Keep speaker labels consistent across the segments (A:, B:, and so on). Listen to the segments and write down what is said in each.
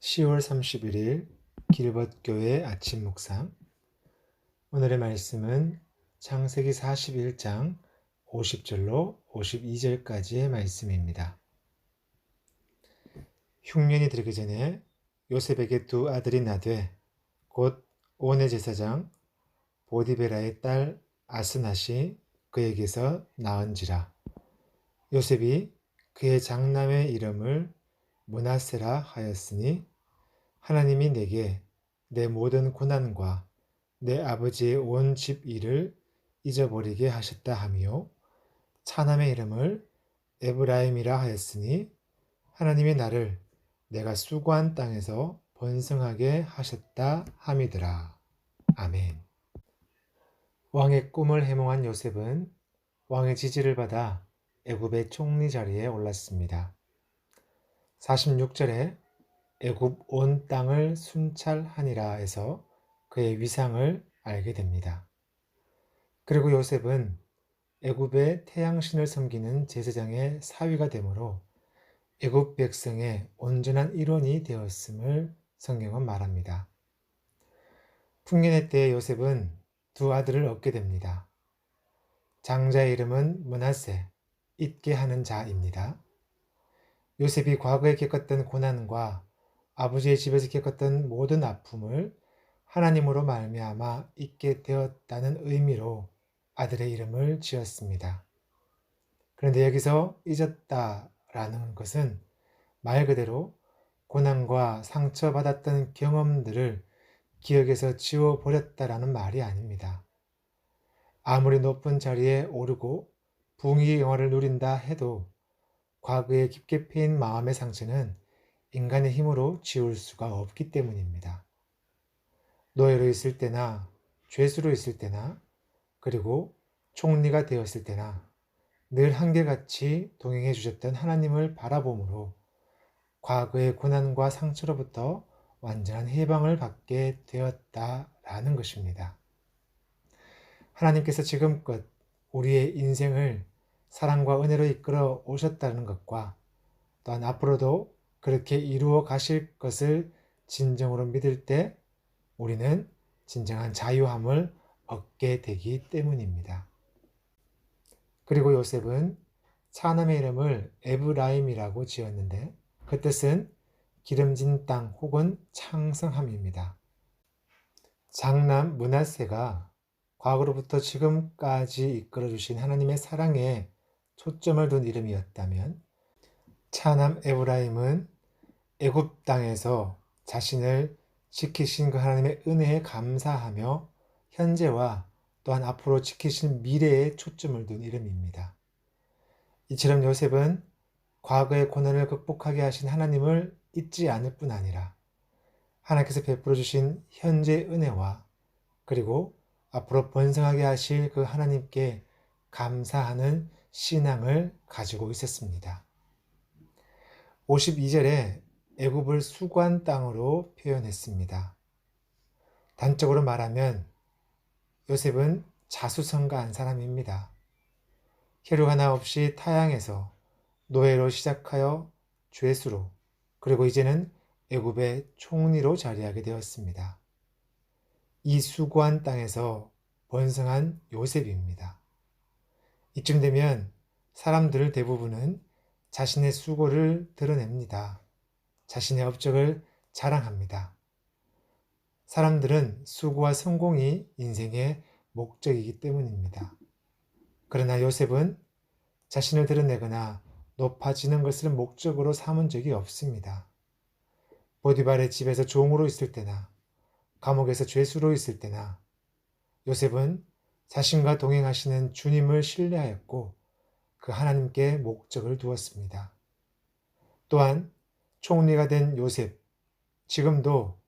A: 10월 31일 길벗교회 아침 묵상. 오늘의 말씀은 창세기 41장 50절로 52절까지의 말씀입니다. 흉년이 들기 전에 요셉에게 두 아들이 나되 곧 온의 제사장 보디베라의 딸 아스낫이 그에게서 낳은지라. 요셉이 그의 장남의 이름을 므낫세라 하였으니 하나님이 내게 내 모든 고난과 내 아버지의 온 집 일을 잊어버리게 하셨다 하며 차남의 이름을 에브라임이라 하였으니 하나님이 나를 내가 수고한 땅에서 번성하게 하셨다 함이더라. 아멘. 왕의 꿈을 해몽한 요셉은 왕의 지지를 받아 애굽의 총리 자리에 올랐습니다. 46절에 애굽 온 땅을 순찰하니라 해서 그의 위상을 알게 됩니다. 그리고 요셉은 애굽의 태양신을 섬기는 제사장의 사위가 되므로 애굽 백성의 온전한 일원이 되었음을 성경은 말합니다. 풍년의 때에 요셉은 두 아들을 얻게 됩니다. 장자의 이름은 므낫세, 잊게 하는 자입니다. 요셉이 과거에 겪었던 고난과 아버지의 집에서 겪었던 모든 아픔을 하나님으로 말미암아 잊게 되었다는 의미로 아들의 이름을 지었습니다. 그런데 여기서 잊었다라는 것은 말 그대로 고난과 상처받았던 경험들을 기억에서 지워버렸다라는 말이 아닙니다. 아무리 높은 자리에 오르고 부귀 영화를 누린다 해도 과거에 깊게 패인 마음의 상처는 인간의 힘으로 지울 수가 없기 때문입니다. 노예로 있을 때나 죄수로 있을 때나 그리고 총리가 되었을 때나 늘 한결같이 동행해 주셨던 하나님을 바라봄으로 과거의 고난과 상처로부터 완전한 해방을 받게 되었다라는 것입니다. 하나님께서 지금껏 우리의 인생을 사랑과 은혜로 이끌어 오셨다는 것과 또한 앞으로도 그렇게 이루어 가실 것을 진정으로 믿을 때 우리는 진정한 자유함을 얻게 되기 때문입니다. 그리고 요셉은 차남의 이름을 에브라임이라고 지었는데 그 뜻은 기름진 땅 혹은 창성함입니다. 장남 므낫세가 과거로부터 지금까지 이끌어주신 하나님의 사랑에 초점을 둔 이름이었다면 차남 에브라임은 애굽 땅에서 자신을 지키신 그 하나님의 은혜에 감사하며 현재와 또한 앞으로 지키신 미래에 초점을 둔 이름입니다. 이처럼 요셉은 과거의 고난을 극복하게 하신 하나님을 잊지 않을 뿐 아니라 하나님께서 베풀어 주신 현재의 은혜와 그리고 앞으로 번성하게 하실 그 하나님께 감사하는 신앙을 가지고 있었습니다. 52절에 애굽을 수고한 땅으로 표현했습니다. 단적으로 말하면 요셉은 자수성가한 사람입니다. 혈육 하나 없이 타향에서 노예로 시작하여 죄수로 그리고 이제는 애굽의 총리로 자리하게 되었습니다. 이 수고한 땅에서 번성한 요셉입니다. 이쯤 되면 사람들 대부분은 자신의 수고를 드러냅니다. 자신의 업적을 자랑합니다. 사람들은 수고와 성공이 인생의 목적이기 때문입니다. 그러나 요셉은 자신을 드러내거나 높아지는 것을 목적으로 삼은 적이 없습니다. 보디발의 집에서 종으로 있을 때나 감옥에서 죄수로 있을 때나 요셉은 자신과 동행하시는 주님을 신뢰하였고 그 하나님께 목적을 두었습니다. 또한 총리가 된 요셉, 지금도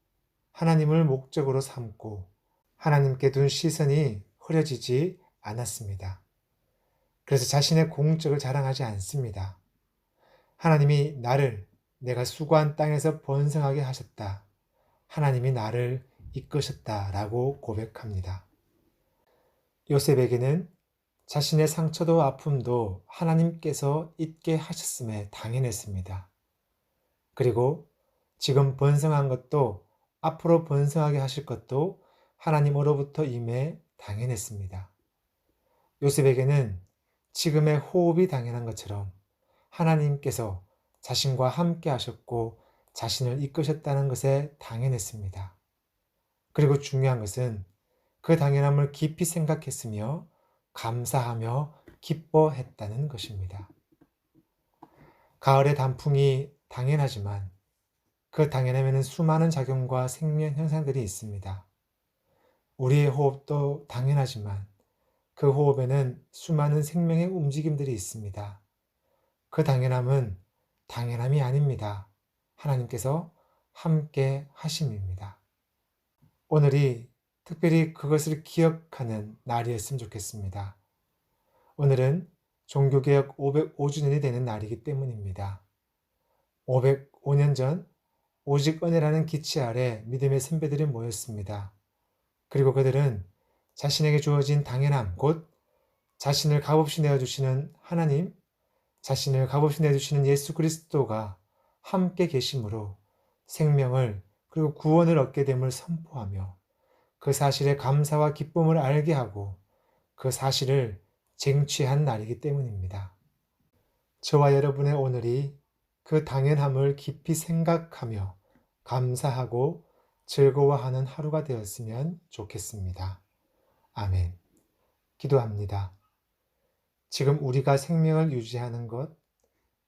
A: 하나님을 목적으로 삼고 하나님께 둔 시선이 흐려지지 않았습니다. 그래서 자신의 공적을 자랑하지 않습니다. 하나님이 나를 내가 수고한 땅에서 번성하게 하셨다. 하나님이 나를 이끄셨다라고 고백합니다. 요셉에게는 자신의 상처도 아픔도 하나님께서 잊게 하셨음에 당연했습니다. 그리고 지금 번성한 것도 앞으로 번성하게 하실 것도 하나님으로부터 임해 당연했습니다. 요셉에게는 지금의 호흡이 당연한 것처럼 하나님께서 자신과 함께 하셨고 자신을 이끄셨다는 것에 당연했습니다. 그리고 중요한 것은 그 당연함을 깊이 생각했으며 감사하며 기뻐했다는 것입니다. 가을의 단풍이 당연하지만 그 당연함에는 수많은 작용과 생명 현상들이 있습니다. 우리의 호흡도 당연하지만 그 호흡에는 수많은 생명의 움직임들이 있습니다. 그 당연함은 당연함이 아닙니다. 하나님께서 함께 하심입니다. 오늘이 특별히 그것을 기억하는 날이었으면 좋겠습니다. 오늘은 종교개혁 505주년이 되는 날이기 때문입니다. 505년 전 오직 은혜라는 기치 아래 믿음의 선배들이 모였습니다. 그리고 그들은 자신에게 주어진 당연함, 곧 자신을 값없이 내어주시는 하나님, 자신을 값없이 내어주시는 예수 그리스도가 함께 계심으로 생명을 그리고 구원을 얻게 됨을 선포하며 그 사실에 감사와 기쁨을 알게 하고 그 사실을 쟁취한 날이기 때문입니다. 저와 여러분의 오늘이 그 당연함을 깊이 생각하며 감사하고 즐거워하는 하루가 되었으면 좋겠습니다. 아멘. 기도합니다. 지금 우리가 생명을 유지하는 것,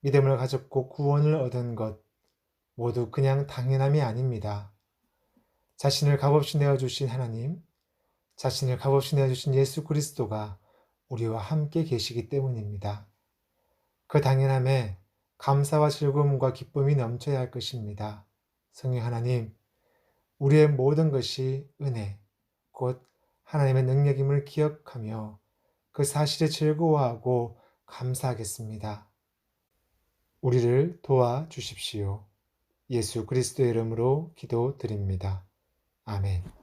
A: 믿음을 가졌고 구원을 얻은 것 모두 그냥 당연함이 아닙니다. 자신을 값없이 내어주신 하나님, 자신을 값없이 내어주신 예수 그리스도가 우리와 함께 계시기 때문입니다. 그 당연함에 감사와 즐거움과 기쁨이 넘쳐야 할 것입니다. 성령 하나님, 우리의 모든 것이 은혜, 곧 하나님의 능력임을 기억하며 그 사실에 즐거워하고 감사하겠습니다. 우리를 도와주십시오. 예수 그리스도의 이름으로 기도드립니다. 아멘.